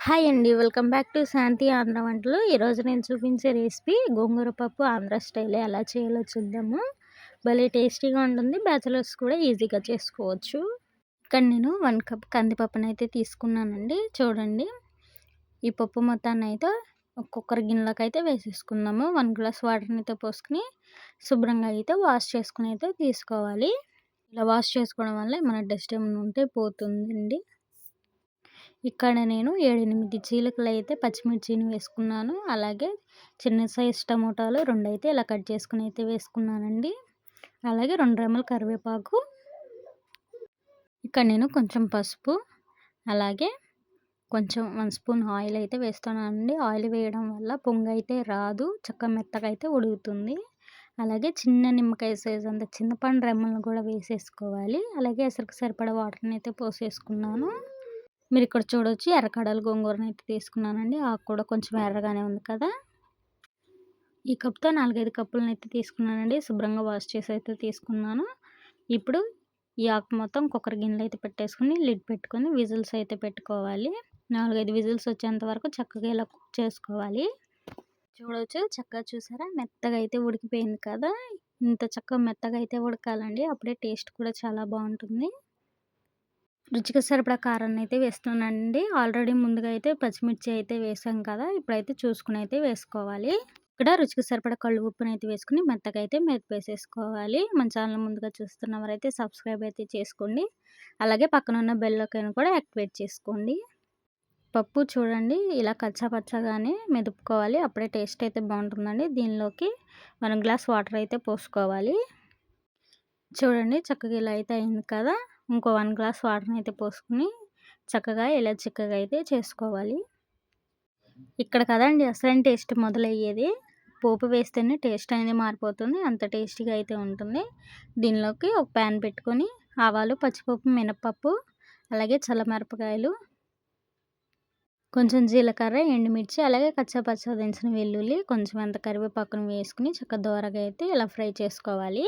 Hi అండి. Welcome back to శాంతి ఆంధ్ర వంటలు. ఈరోజు నేను చూపించే రెసిపీ గోంగూర పప్పు ఆంధ్ర స్టైలే ఎలా చేయాలో చూద్దాము. భలే టేస్టీగా ఉంటుంది. బ్యాచిలర్స్ కూడా ఈజీగా చేసుకోవచ్చు. ఇక్కడ నేను 1 కప్ కందిపప్పునైతే తీసుకున్నానండి. చూడండి, ఈ పప్పు మొత్తాన్నయితే కుక్కర్ గిన్నెలోకైతే వేసేసుకుందాము. 1 గ్లాస్ వాటర్‌నైతే పోసుకొని శుభ్రంగా అయితే వాష్ చేసుకొని అయితే తీసుకోవాలి. ఇలా వాష్ చేసుకోవడం వల్ల మన డస్ట్ ఏమైనా ఉంటే పోతుందండి. ఇక్కడ నేను 7, 8 చీలికలైతే పచ్చిమిర్చిని వేసుకున్నాను. అలాగే చిన్న సైజ్ టమోటాలు 2 అయితే ఇలా కట్ చేసుకొని అయితే వేసుకున్నానండి. అలాగే 2 రెమ్మల కరివేపాకు. ఇక్కడ నేను కొంచెం పసుపు, అలాగే కొంచెం 1 స్పూన్ ఆయిల్ అయితే వేస్తున్నానండి. ఆయిల్ వేయడం వల్ల పొంగైతే రాదు, చక్కగా మెత్తగా అయితే ఉడుకుతుంది. అలాగే చిన్న నిమ్మకాయ సైజ్ అంత చింతపండు రెమ్మలను కూడా వేసేసుకోవాలి. అలాగే ఎసరికి సరిపడా వాటర్‌ని అయితే పోసేసుకున్నాను. మీరు ఇక్కడ చూడొచ్చు, ఎర్రకడల గోంగూరనైతే తీసుకున్నానండి. ఆకు కూడా కొంచెం ఎర్రగానే ఉంది కదా. ఈ కప్‌తో 4, 5 కప్పులనైతే తీసుకున్నానండి. శుభ్రంగా వాష్ చేసి అయితే తీసుకున్నాను. ఇప్పుడు ఈ ఆకు మొత్తం కుక్కర్ గిన్నెలో అయితే పెట్టేసుకొని లిడ్ పెట్టుకొని విజిల్స్ అయితే పెట్టుకోవాలి. 4, 5 విజిల్స్ వచ్చేంత వరకు చక్కగా ఇలా కుక్ చేసుకోవాలి. చూడొచ్చు, చక్కగా చూసారా, మెత్తగా అయితే ఉడికిపోయింది కదా. ఇంత చక్కగా మెత్తగా అయితే ఉడకాలండి. అప్పుడే టేస్ట్ కూడా చాలా బాగుంటుంది. రుచికి సరిపడా కారాన్ని అయితే వేస్తున్నానండి. ఆల్రెడీ ముందుగా అయితే పచ్చిమిర్చి అయితే వేసాం కదా. ఇప్పుడైతే చూసుకుని అయితే వేసుకోవాలి. ఇక్కడ రుచికి సరిపడా కళ్ళు ఉప్పునైతే వేసుకుని మెత్తగా అయితే మెదిపేసేసుకోవాలి. మన ఛానల్ ముందుగా చూస్తున్న వారైతే సబ్స్క్రైబ్ అయితే చేసుకోండి. అలాగే పక్కన ఉన్న బెల్ ఐకాన్ కూడా యాక్టివేట్ చేసుకోండి. పప్పు చూడండి, ఇలా కచ్చా పచ్చగానే మెదుపుకోవాలి. అప్పుడే టేస్ట్ అయితే బాగుంటుందండి. దీనిలోకి 1 గ్లాస్ వాటర్ అయితే పోసుకోవాలి. చూడండి, చక్కగా ఇలా అయితే అయింది కదా. ఇంకో 1 గ్లాస్ వాటర్‌ని అయితే పోసుకొని చక్కగా ఇలా చిక్కగా అయితే చేసుకోవాలి. ఇక్కడ కదండి అసలైన టేస్ట్ మొదలయ్యేది. పోపు వేస్తేనే టేస్ట్ అనేది మారిపోతుంది. అంత టేస్టీగా అయితే ఉంటుంది. దీనిలోకి ఒక ప్యాన్ పెట్టుకొని ఆవాలు, పచ్చిపప్పు, మినపప్పు, అలాగే చల్లమిరపకాయలు, కొంచెం జీలకర్ర, ఎండుమిర్చి, అలాగే కచ్చాపచ్చా దంచిన వెల్లుల్లి, కొంచెం అంత కరివేపాకును వేసుకుని చక్కగా దోరగా అయితే ఇలా ఫ్రై చేసుకోవాలి.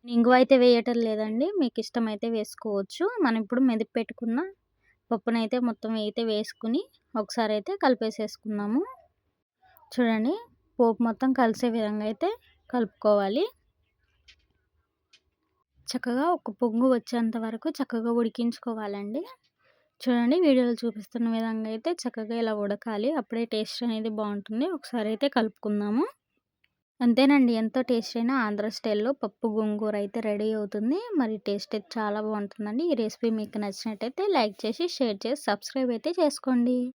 ఇంగువ అయితే వేయటం లేదండి, మీకు ఇష్టమైతే వేసుకోవచ్చు. మనం ఇప్పుడు మెదిపి పెట్టుకున్న పప్పునైతే మొత్తం అయితే వేసుకుని ఒకసారి అయితే కలిపేసేసుకున్నాము. చూడండి, పోపు మొత్తం కలిసే విధంగా అయితే కలుపుకోవాలి. చక్కగా ఒక పొంగు వచ్చేంత వరకు చక్కగా ఉడికించుకోవాలండి. చూడండి, వీడియోలో చూపిస్తున్న విధంగా అయితే చక్కగా ఇలా ఉడకాలి. అప్పుడే టేస్ట్ అనేది బాగుంటుంది. ఒకసారి అయితే కలుపుకుందాము. అంతేనండి, ఎంతో టేస్ట్ అయిన ఆంధ్ర స్టైల్‌లో పప్పు గోంగూర అయితే రెడీ అవుతుంది. మరి టేస్ట్ అయితే చాలా బాగుంటుందండి. ఈ రెసిపీ మీకు నచ్చినట్టయితే లైక్ చేసి, షేర్ చేసి, సబ్స్క్రైబ్ అయితే చేసుకోండి.